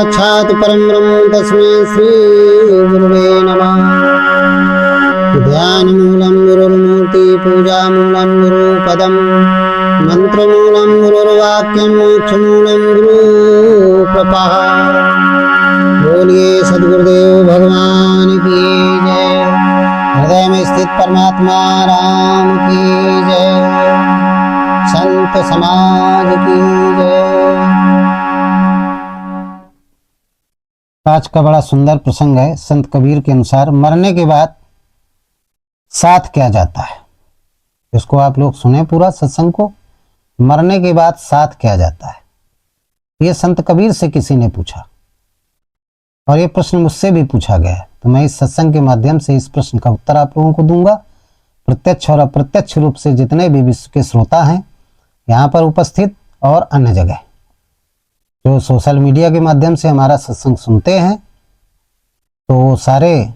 साक्षात् परं ब्रह्म तस्मै श्री गुरुवे नमः। ध्यानमूलं गुरुर्मूर्ति पूजामूलं गुरुपदं मंत्रमूलं गुरुर्वाक्यं मोक्षमूलं गुरुकृपा। बोलिए सद्गुरुदेव भगवान की जय। हृदय में स्थित परमात्मा राम की जय। संत समाज की जय। आज का बड़ा सुंदर प्रसंग है। संत कबीर के अनुसार मरने के बाद साथ क्या जाता है। इसको आप लोग सुने पूरा सत्संग को। मरने के बाद साथ क्या जाता है, ये संत कबीर से किसी ने पूछा और ये प्रश्न मुझसे भी पूछा गया है। तो मैं इस सत्संग के माध्यम से इस प्रश्न का उत्तर आप लोगों को दूंगा। प्रत्यक्ष और अप्रत्यक्ष रूप से जितने भी विश्व के श्रोता हैं यहाँ पर उपस्थित और अन्य जगह जो सोशल मीडिया के माध्यम से हमारा सत्संग सुनते हैं, तो वो सारे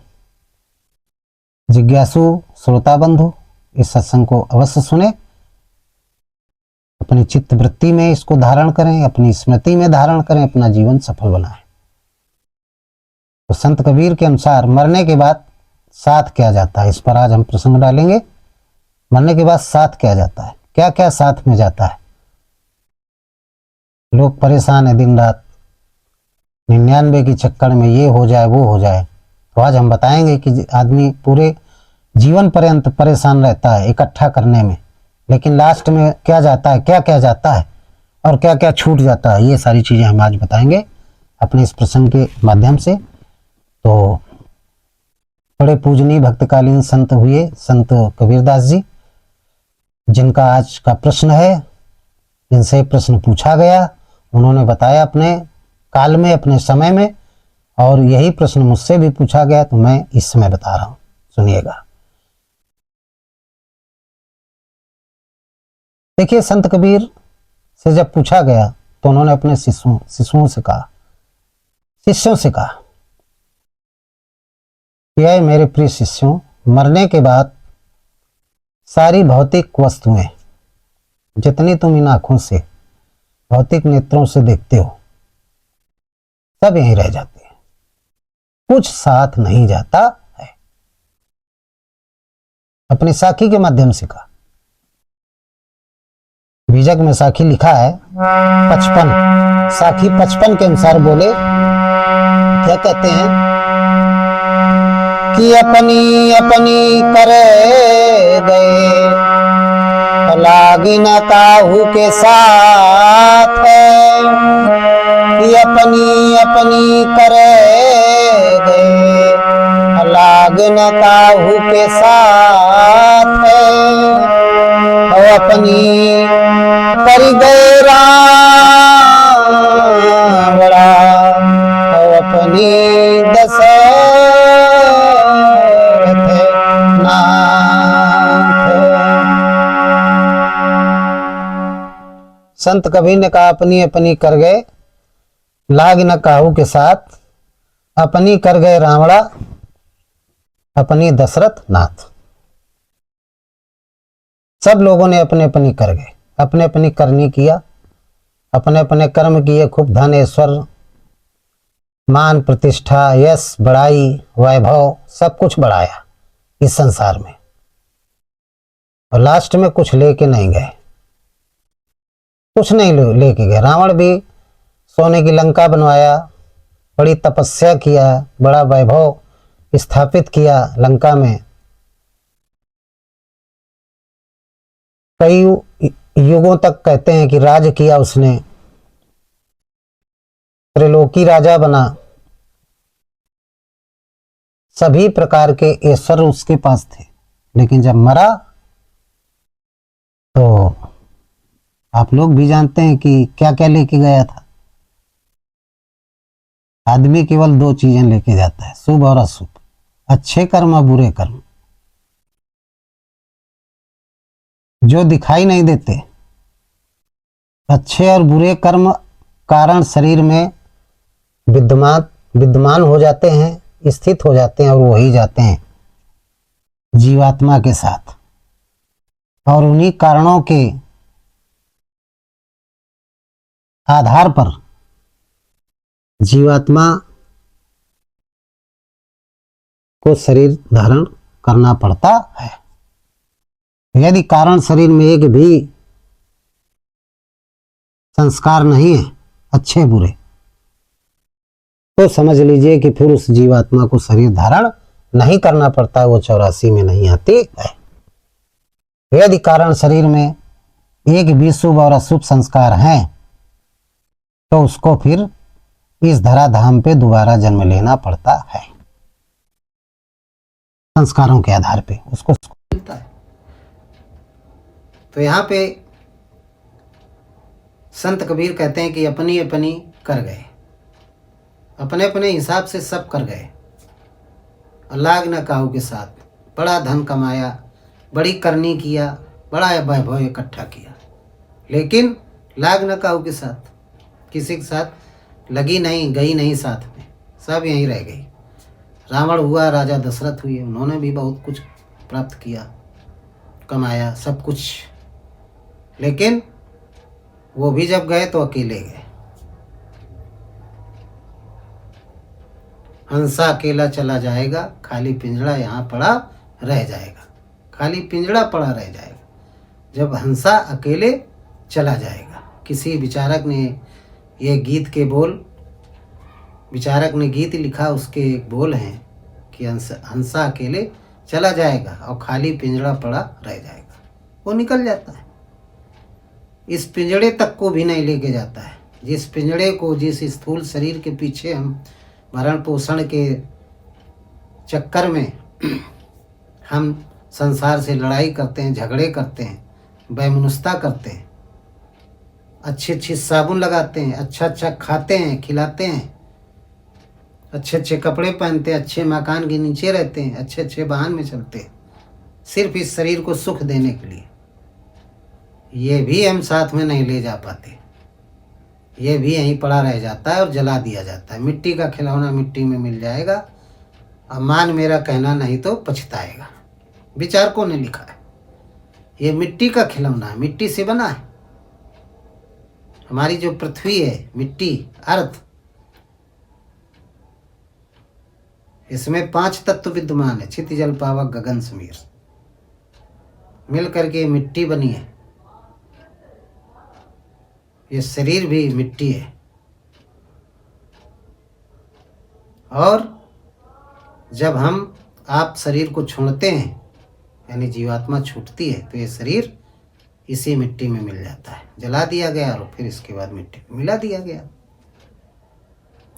जिज्ञासु श्रोता बंधु इस सत्संग को अवश्य सुने, अपनी चित्त वृत्ति में इसको धारण करें, अपनी स्मृति में धारण करें, अपना जीवन सफल बनाएं। तो संत कबीर के अनुसार मरने के बाद साथ क्या जाता है, इस पर आज हम प्रसंग डालेंगे। मरने के बाद साथ क्या जाता है, क्या क्या साथ में जाता है। लोग परेशान है दिन रात 99 की चक्कर में, ये हो जाए वो हो जाए। तो आज हम बताएंगे कि आदमी पूरे जीवन पर्यंत परेशान रहता है इकट्ठा करने में, लेकिन लास्ट में क्या जाता है, क्या क्या जाता है और क्या क्या छूट जाता है, ये सारी चीजें हम आज बताएंगे अपने इस प्रसंग के माध्यम से। तो बड़े पूजनीय भक्तकालीन संत हुए संत कबीरदास जी, जिनका आज का प्रश्न है, जिनसे प्रश्न पूछा गया, उन्होंने बताया अपने काल में, अपने समय में, और यही प्रश्न मुझसे भी पूछा गया तो मैं इस समय बता रहा हूं, सुनिएगा। देखिए, संत कबीर से जब पूछा गया तो उन्होंने अपने शिष्यों से कहा कि ऐ मेरे प्रिय शिष्यों, मरने के बाद सारी भौतिक वस्तुएं जितनी तुम इन आंखों से, भौतिक नेत्रों से देखते हो, सब यहीं रह जाती है, कुछ साथ नहीं जाता है। अपनी साखी के माध्यम से कहा। बीजक में साखी लिखा है 55, साखी 55 के अनुसार बोले, क्या कहते हैं कि अपनी अपनी करे गए लागी न काहू के साथ है, कि अपनी अपनी करे गए लाग न काहू के साथ है, और अपनी कर गए रावड़ा, और अपनी दशरथ संत कबीर ने कहा, अपनी अपनी कर गए लाग न काहू के साथ, अपनी कर गए रावणा, अपनी दशरथ नाथ। सब लोगों ने अपने अपनी कर गए, अपने अपनी करनी किया, अपने अपने कर्म किए, खूब धन ऐश्वर्य मान प्रतिष्ठा यश बड़ाई वैभव सब कुछ बढ़ाया इस संसार में, और लास्ट में कुछ लेके नहीं गए, कुछ नहीं लेके गए। रावण भी सोने की लंका बनवाया, बड़ी तपस्या किया, बड़ा वैभव स्थापित किया लंका में, कई युगों तक कहते हैं कि राज किया उसने, त्रिलोकी राजा बना, सभी प्रकार के ऐश्वर्य उसके पास थे। लेकिन जब मरा तो आप लोग भी जानते हैं कि क्या क्या लेके गया था। आदमी केवल 2 चीजें लेके जाता है, शुभ और अशुभ, अच्छे कर्म और बुरे कर्म। जो दिखाई नहीं देते, अच्छे और बुरे कर्म कारण शरीर में विद्यमान हो जाते हैं, स्थित हो जाते हैं, और वही जाते हैं जीवात्मा के साथ, और उन्हीं कारणों के आधार पर जीवात्मा को शरीर धारण करना पड़ता है। यदि कारण शरीर में एक भी संस्कार नहीं है, अच्छे बुरे, तो समझ लीजिए कि फिर उस जीवात्मा को शरीर धारण नहीं करना पड़ता, वो 84 में नहीं आती है। यदि कारण शरीर में एक भी शुभ और अशुभ संस्कार हैं, तो उसको फिर इस धराधाम पे दोबारा जन्म लेना पड़ता है। संस्कारों के आधार पे उसको मिलता है। तो यहाँ पे संत कबीर कहते हैं कि अपनी अपनी कर गए, अपने अपने हिसाब से सब कर गए, लाग न काहू के साथ। बड़ा धन कमाया, बड़ी करनी किया, बड़ा वैभव इकट्ठा किया, लेकिन लाग न काहू के साथ, किसी के साथ लगी नहीं, गई नहीं साथ में, सब यहीं रह गई। रावण हुआ, राजा दशरथ हुए, उन्होंने भी बहुत कुछ प्राप्त किया, कमाया सब कुछ, लेकिन वो भी जब गए तो अकेले गए। हंसा अकेला चला जाएगा, खाली पिंजड़ा यहाँ पड़ा रह जाएगा। खाली पिंजड़ा पड़ा रह जाएगा जब हंसा अकेले चला जाएगा। किसी विचारक ने ये गीत के बोल, विचारक ने गीत लिखा, उसके एक बोल हैं कि हंसा अकेले चला जाएगा और खाली पिंजड़ा पड़ा रह जाएगा। वो निकल जाता है, इस पिंजड़े तक को भी नहीं लेके जाता है। जिस पिंजड़े को, जिस स्थूल शरीर के पीछे हम भरण पोषण के चक्कर में हम संसार से लड़ाई करते हैं, झगड़े करते हैं, वैमनस्यता करते हैं, अच्छे अच्छे साबुन लगाते हैं, अच्छा अच्छा खाते हैं, खिलाते हैं, अच्छे अच्छे कपड़े पहनते हैं, अच्छे मकान के नीचे रहते हैं, अच्छे अच्छे वाहन में चलते हैं, सिर्फ इस शरीर को सुख देने के लिए। ये भी हम साथ में नहीं ले जा पाते, ये भी यहीं पड़ा रह जाता है और जला दिया जाता है। मिट्टी का खिलौना मिट्टी में मिल जाएगा, अब मान मेरा कहना नहीं तो पछताएगा। विचारकों ने लिखा है ये मिट्टी का खिलौना है, मिट्टी से बना है। हमारी जो पृथ्वी है, मिट्टी, अर्थ, इसमें 5 तत्व विद्यमान है, क्षिति जल पावक गगन समीर, मिल करके मिट्टी बनी है। ये शरीर भी मिट्टी है, और जब हम आप शरीर को छोड़ते हैं, यानी जीवात्मा छूटती है, तो ये शरीर इसी मिट्टी में मिल जाता है, जला दिया गया और फिर इसके बाद मिट्टी में मिला दिया गया।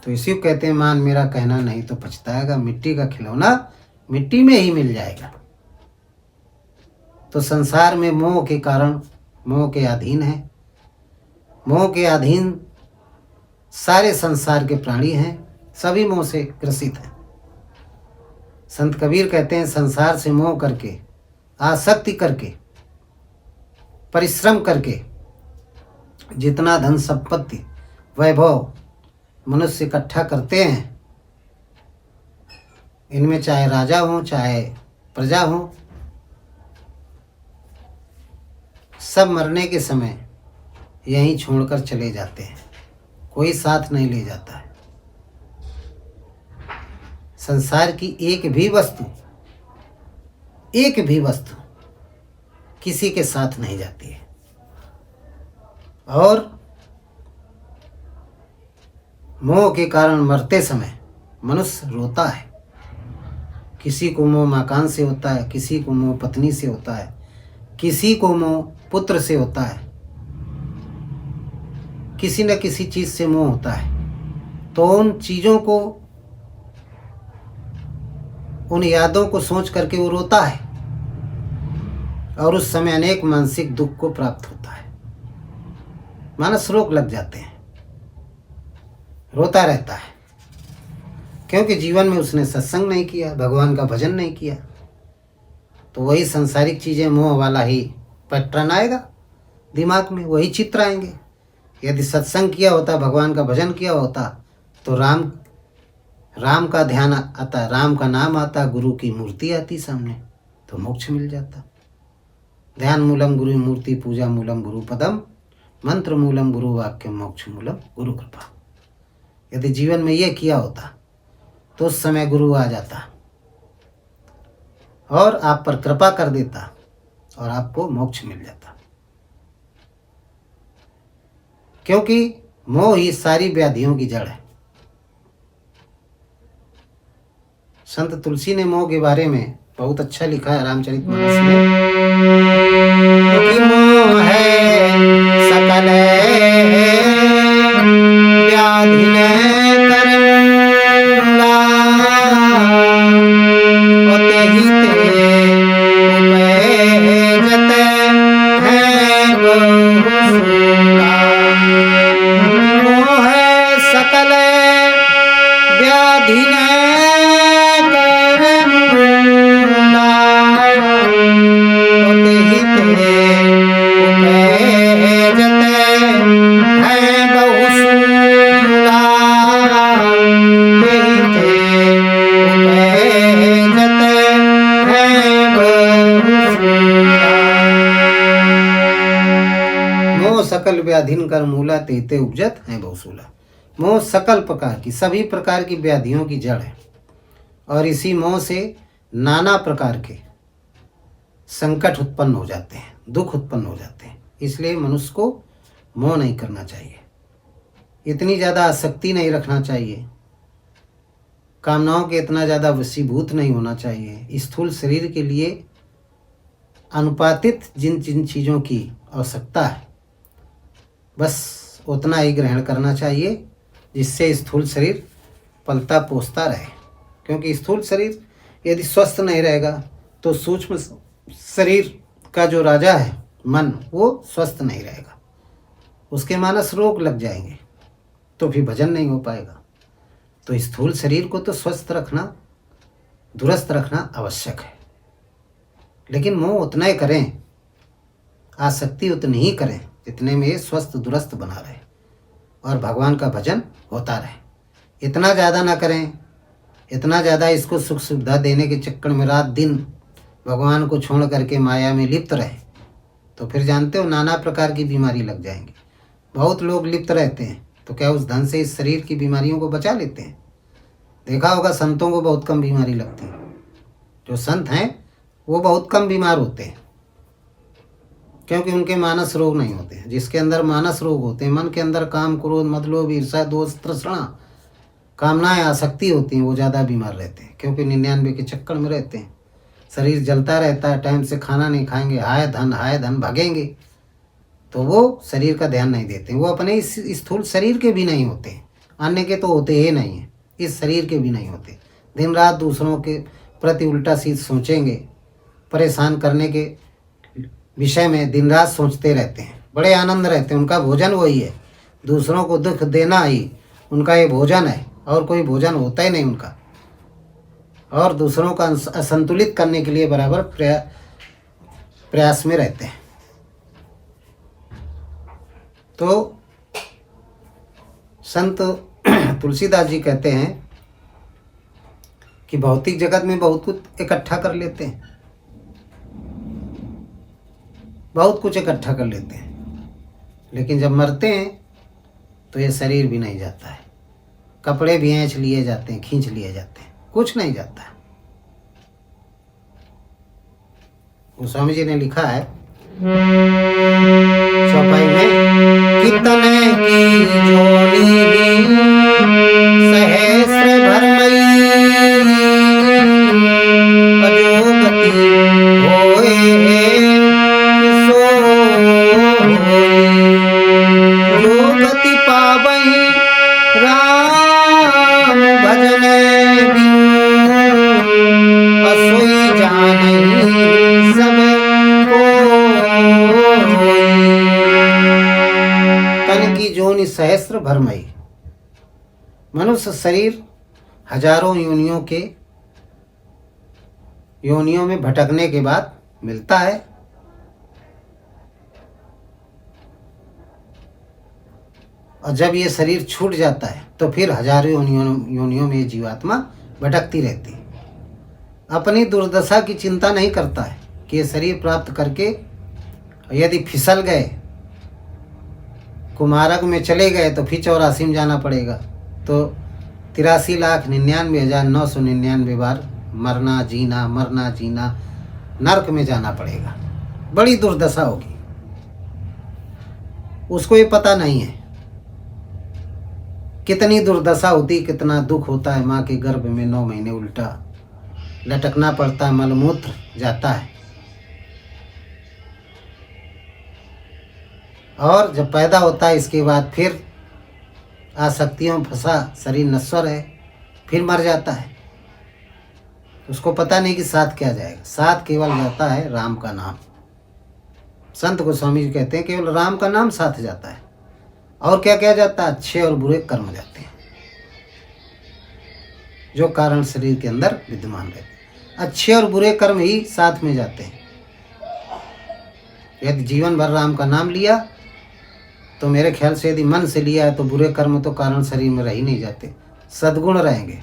तो इसी को कहते हैं मान मेरा कहना नहीं तो पछताएगा। मिट्टी का खिलौना मिट्टी में ही मिल जाएगा। तो संसार में मोह के कारण, मोह के अधीन है, मोह के अधीन सारे संसार के प्राणी हैं, सभी मोह से ग्रसित हैं। संत कबीर कहते हैं संसार से मोह करके, आसक्ति करके, परिश्रम करके जितना धन संपत्ति वैभव मनुष्य इकट्ठा करते हैं, इनमें चाहे राजा हो चाहे प्रजा हो, सब मरने के समय यहीं छोड़कर चले जाते हैं, कोई साथ नहीं ले जाता है। संसार की एक भी वस्तु किसी के साथ नहीं जाती है। और मोह के कारण मरते समय मनुष्य रोता है। किसी को मोह मकान से होता है, किसी को मोह पत्नी से होता है, किसी को मोह पुत्र से होता है, किसी न किसी चीज से मोह होता है। तो उन चीजों को, उन यादों को सोच करके वो रोता है, और उस समय अनेक मानसिक दुख को प्राप्त होता है। मानस रोग लग जाते हैं, रोता रहता है, क्योंकि जीवन में उसने सत्संग नहीं किया, भगवान का भजन नहीं किया। तो वही सांसारिक चीजें, मोह वाला ही पैटर्न आएगा दिमाग में, वही चित्र आएंगे। यदि सत्संग किया होता, भगवान का भजन किया होता, तो राम का ध्यान आता, राम का नाम आता, गुरु की मूर्ति आती सामने, तो मोक्ष मिल जाता। ध्यान मूलम गुरु मूर्ति, पूजा मूलम गुरु पदम, मंत्र मूलम गुरु वाक्य, मोक्ष मूलम गुरु कृपा। यदि जीवन में ये किया होता तो उस समय गुरु आ जाता और आप पर कृपा कर देता और आपको मोक्ष मिल जाता। क्योंकि मोह ही सारी व्याधियों की जड़ है। संत तुलसी ने मोह के बारे में बहुत अच्छा लिखा है रामचरितमानस में कि मोह है सकल व्याधि ने कर मूला, होते ही ते उपजत है बहुसूला। मोह है सकल व्याधि ने सकल व्याधिन कर मूला, तेते उपजत है बहुसूला। मोह सकल प्रकार की, सभी प्रकार की व्याधियों की जड़ है और इसी मोह से नाना प्रकार के संकट उत्पन्न हो जाते हैं, दुख उत्पन्न हो जाते हैं। इसलिए मनुष्य को मोह नहीं करना चाहिए, इतनी ज़्यादा आसक्ति नहीं रखना चाहिए, कामनाओं के इतना ज़्यादा वशीभूत नहीं होना चाहिए। स्थूल शरीर के लिए अनुपातित जिन जिन चीज़ों की आवश्यकता है बस उतना ही ग्रहण करना चाहिए जिससे स्थूल शरीर पलता पोसता रहे। क्योंकि स्थूल शरीर यदि स्वस्थ नहीं रहेगा तो सूक्ष्म शरीर का जो राजा है मन, वो स्वस्थ नहीं रहेगा, उसके मानस रोग लग जाएंगे तो फिर भजन नहीं हो पाएगा। तो स्थूल शरीर को तो स्वस्थ रखना, दुरुस्त रखना आवश्यक है, लेकिन मोह उतना ही करें, आसक्ति उतनी ही करें जितने में ये स्वस्थ दुरुस्त बना रहे और भगवान का भजन होता रहे। इतना ज़्यादा ना करें, इतना ज़्यादा इसको सुख सुविधा देने के चक्कर में रात दिन भगवान को छोड़ करके माया में लिप्त रहे तो फिर जानते हो नाना प्रकार की बीमारी लग जाएंगी। बहुत लोग लिप्त रहते हैं तो क्या उस धन से इस शरीर की बीमारियों को बचा लेते हैं? देखा होगा संतों को बहुत कम बीमारी लगती है, जो संत हैं वो बहुत कम बीमार होते हैं क्योंकि उनके मानस रोग नहीं होते हैं। जिसके अंदर मानस रोग होते हैं, मन के अंदर काम, क्रोध, मद, लोभ, ईर्ष्या, दोष, तृष्णा, कामनाएं, आसक्ति होती हैं, वो ज़्यादा बीमार रहते हैं क्योंकि 99 के चक्कर में रहते हैं। शरीर जलता रहता है, टाइम से खाना नहीं खाएंगे, हाय धन भागेंगे तो वो शरीर का ध्यान नहीं देते। वो अपने इस स्थूल शरीर के भी नहीं होते, अन्य के तो होते ही नहीं हैं, इस शरीर के भी नहीं होते। दिन रात दूसरों के प्रति उल्टा सीध सोचेंगे, परेशान करने के विषय में दिन रात सोचते रहते हैं, बड़े आनंद रहते हैं। उनका भोजन वही है, दूसरों को दुख देना ही उनका ये भोजन है और कोई भोजन होता ही नहीं उनका। और दूसरों का असंतुलित करने के लिए बराबर प्रयास में रहते हैं। तो संत तुलसीदास जी कहते हैं कि भौतिक जगत में बहुत कुछ इकट्ठा कर लेते हैं, बहुत कुछ इकट्ठा कर लेते हैं, लेकिन जब मरते हैं तो ये शरीर भी नहीं जाता है, कपड़े भी खींच लिए जाते हैं, कुछ नहीं जाता है। गोस्वामी जी ने लिखा है चौपाई में, कितने की जोड़ी सहस्र भरमई, अजोगति होए सो जो गति पावई राम भजन असोई जानई सब तन की जोनि सहस्र भरमई। मनुष्य शरीर हजारों योनियों में भटकने के बाद मिलता है। और जब ये शरीर छूट जाता है तो फिर हजारों योनियों में ये जीवात्मा भटकती रहती है। अपनी दुर्दशा की चिंता नहीं करता है कि ये शरीर प्राप्त करके यदि फिसल गए, कुमारक में चले गए तो फिर 84 में जाना पड़ेगा, तो 83,99,999 बार मरना जीना नरक में जाना पड़ेगा। बड़ी दुर्दशा होगी। उसको ये पता नहीं है कितनी दुर्दशा होती, कितना दुख होता है। माँ के गर्भ में 9 महीने उल्टा लटकना पड़ता है, मलमूत्र जाता है, और जब पैदा होता है इसके बाद फिर आसक्तियों में फंसा, शरीर नश्वर है, फिर मर जाता है। उसको पता नहीं कि साथ क्या जाएगा। साथ केवल जाता है राम का नाम। संत गोस्वामी जी कहते हैं केवल राम का नाम साथ जाता है। और क्या क्या जाता है? अच्छे और बुरे कर्म जाते हैं, जो कारण शरीर के अंदर विद्यमान रहते हैं। अच्छे और बुरे कर्म ही साथ में जाते हैं। यदि जीवन भर राम का नाम लिया तो मेरे ख्याल से यदि मन से लिया है तो बुरे कर्म तो कारण शरीर में रह ही नहीं जाते, सद्गुण रहेंगे।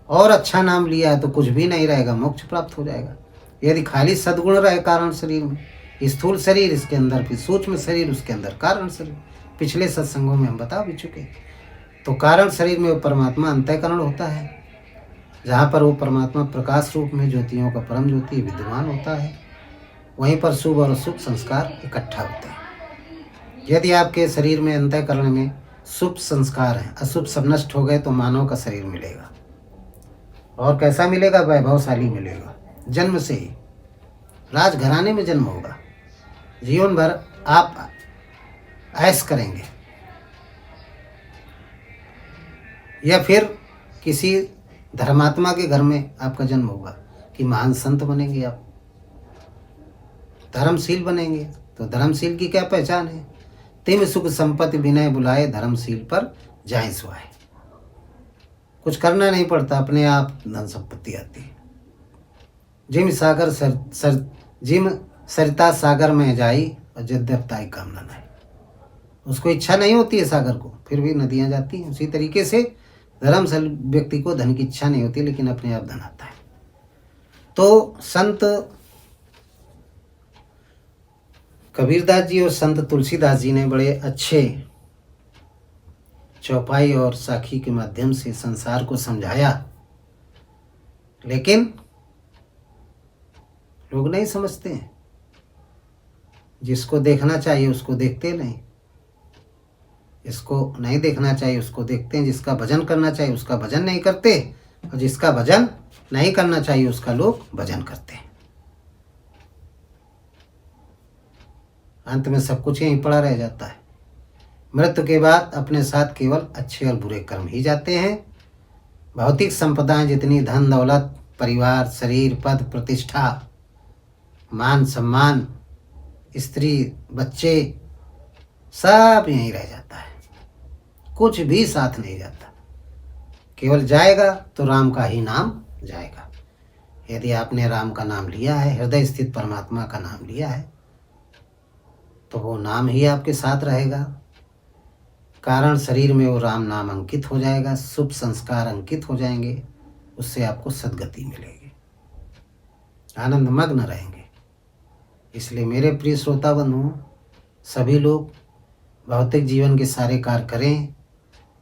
और अच्छा नाम लिया है तो कुछ भी नहीं रहेगा, मोक्ष प्राप्त हो जाएगा। यदि खाली सद्गुण रहे कारण शरीर में, स्थूल शरीर इसके अंदर, फिर सूक्ष्म शरीर उसके अंदर कारण शरीर, पिछले सत्संगों में हम बता भी चुके। तो कारण शरीर में वो परमात्मा अंतःकरण होता है, जहाँ पर वो परमात्मा प्रकाश रूप में ज्योतियों का परम ज्योति विद्यमान होता है। वहीं पर शुभ और अशुभ संस्कार इकट्ठा होते हैं। यदि आपके शरीर में अंतःकरण में शुभ संस्कार हैं, अशुभ सब नष्ट हो गए तो मानव का शरीर मिलेगा। और कैसा मिलेगा? वैभवशाली मिलेगा। जन्म से ही राजघराने में जन्म होगा। जीवन भर आप ऐश करेंगे, या फिर किसी धर्मात्मा के घर में आपका जन्म होगा कि महान संत बनेंगे, आप धर्मशील बनेंगे। तो धर्मशील की क्या पहचान है? तिम सुख संपत्ति विनय बुलाए, धर्मशील पर जाए सुहाए। कुछ करना नहीं पड़ता, अपने आप धन संपत्ति आती है। जिम सरिता सागर में जाई और जद्यपताई कामना नहीं। उसको इच्छा नहीं होती है सागर को, फिर भी नदियां जाती हैं। उसी तरीके से धर्मशील व्यक्ति को धन की इच्छा नहीं होती, लेकिन अपने आप धन आता है। तो संत कबीरदास जी और संत तुलसीदास जी ने बड़े अच्छे चौपाई और साखी के माध्यम से संसार को समझाया, लेकिन लोग नहीं समझते हैं। जिसको देखना चाहिए उसको देखते नहीं, इसको नहीं देखना चाहिए उसको देखते हैं। जिसका भजन करना चाहिए उसका भजन नहीं करते, और जिसका भजन नहीं करना चाहिए उसका लोग भजन करते हैं। अंत में सब कुछ यहीं पड़ा रह जाता है। मृत्यु के बाद अपने साथ केवल अच्छे और बुरे कर्म ही जाते हैं। भौतिक संपदाएं जितनी, धन दौलत, परिवार, शरीर, पद प्रतिष्ठा, मान सम्मान, स्त्री बच्चे, सब यहीं रह जाता है। कुछ भी साथ नहीं जाता। केवल जाएगा तो राम का ही नाम जाएगा। यदि आपने राम का नाम लिया है, हृदय स्थित परमात्मा का नाम लिया है, तो वो नाम ही आपके साथ रहेगा। कारण शरीर में वो राम नाम अंकित हो जाएगा, शुभ संस्कार अंकित हो जाएंगे। उससे आपको सद्गति मिलेगी, आनंद मग्न रहेंगे। इसलिए मेरे प्रिय श्रोता बंधुओं, सभी लोग भौतिक जीवन के सारे कार्य करें,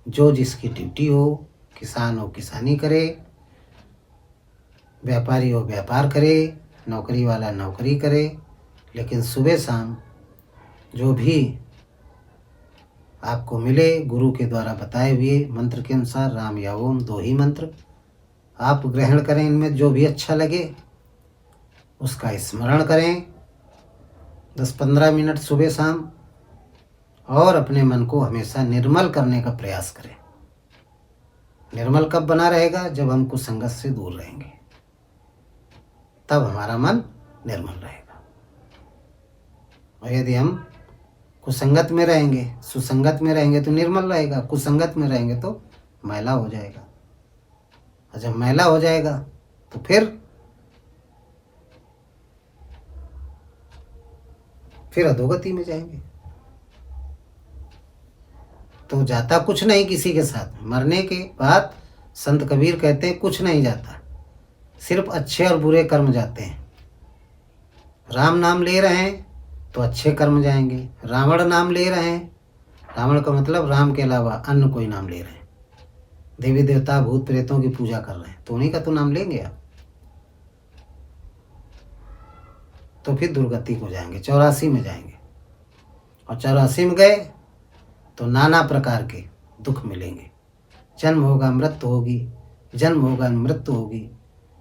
जो जिसकी ड्यूटी हो। किसान हो किसानी करे, व्यापारी हो व्यापार करे, नौकरी वाला नौकरी करे, लेकिन सुबह शाम जो भी आपको मिले, गुरु के द्वारा बताए हुए मंत्र के अनुसार, राम या ओम 2 ही मंत्र आप ग्रहण करें। इनमें जो भी अच्छा लगे उसका स्मरण करें 10-15 मिनट सुबह शाम, और अपने मन को हमेशा निर्मल करने का प्रयास करें। निर्मल कब बना रहेगा? जब हम कुसंगत से दूर रहेंगे, तब हमारा मन निर्मल रहेगा। और यदि हम कुसंगत में रहेंगे, सुसंगत में रहेंगे तो निर्मल रहेगा, कुसंगत में रहेंगे तो मैला हो जाएगा। और जब मैला हो जाएगा तो फिर अधोगति में जाएंगे। तो जाता कुछ नहीं किसी के साथ। मरने के बाद संत कबीर कहते हैं कुछ नहीं जाता, सिर्फ अच्छे और बुरे कर्म जाते हैं। राम नाम ले रहे हैं तो अच्छे कर्म जाएंगे। रावण नाम ले रहे हैं, रावण का मतलब राम के अलावा अन्य कोई नाम ले रहे हैं, देवी देवता भूत प्रेतों की पूजा कर रहे हैं, तो उन्हीं का तो नाम लेंगे आप, तो फिर दुर्गति को जाएंगे, 84 में जाएंगे। और 84 में गए तो नाना प्रकार के दुख मिलेंगे, जन्म होगा मृत्यु होगी, जन्म होगा मृत्यु होगी,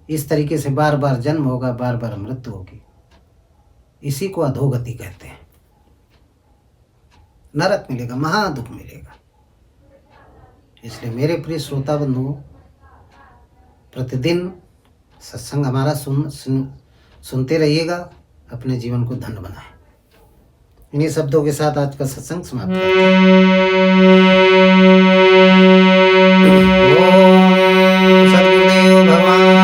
इस तरीके से बार बार जन्म होगा, बार बार मृत्यु होगी। इसी को अधोगति कहते हैं। नरक मिलेगा, महादुख मिलेगा। इसलिए मेरे प्रिय श्रोता बंधुओं, प्रतिदिन सत्संग हमारा सुनते रहिएगा, अपने जीवन को धन्य बनाएं। इन्हीं शब्दों के साथ आज का सत्संग समाप्त करते हैं। ओम सद्गुरुदेव भगवान